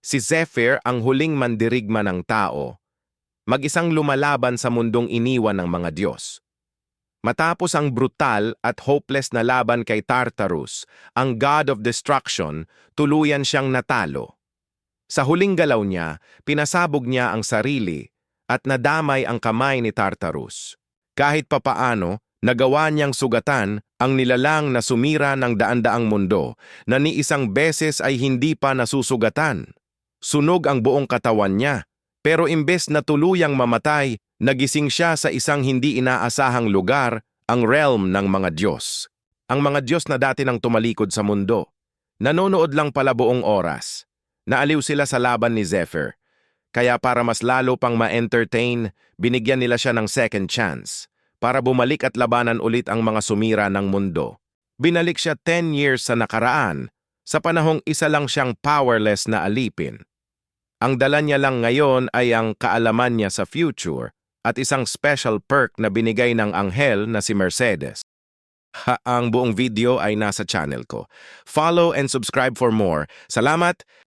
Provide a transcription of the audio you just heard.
Si Zephyr ang huling mandirigma ng tao, mag-isang lumalaban sa mundong iniwan ng mga Diyos. Matapos ang brutal at hopeless na laban kay Tartarus, ang God of Destruction, tuluyan siyang natalo. Sa huling galaw niya, pinasabog niya ang sarili at nadamay ang kamay ni Tartarus. Kahit papaano, nagawa niyang sugatan ang nilalang na sumira ng daan-daang mundo na ni isang beses ay hindi pa nasusugatan. Sunog ang buong katawan niya, pero imbes na tuluyang mamatay, nagising siya sa isang hindi inaasahang lugar, ang realm ng mga Diyos. Ang mga Diyos na dati nang tumalikod sa mundo. Nanonood lang pala buong oras. Naaliw sila sa laban ni Zephyr. Kaya para mas lalo pang ma-entertain, binigyan nila siya ng second chance para bumalik at labanan ulit ang mga sumira ng mundo. Binalik siya 10 years sa nakaraan, sa panahong isa lang siyang powerless na alipin. Ang dala niya lang ngayon ay ang kaalaman niya sa future at isang special perk na binigay ng anghel na si Mercedes. Ang buong video ay nasa channel ko. Follow and subscribe for more. Salamat!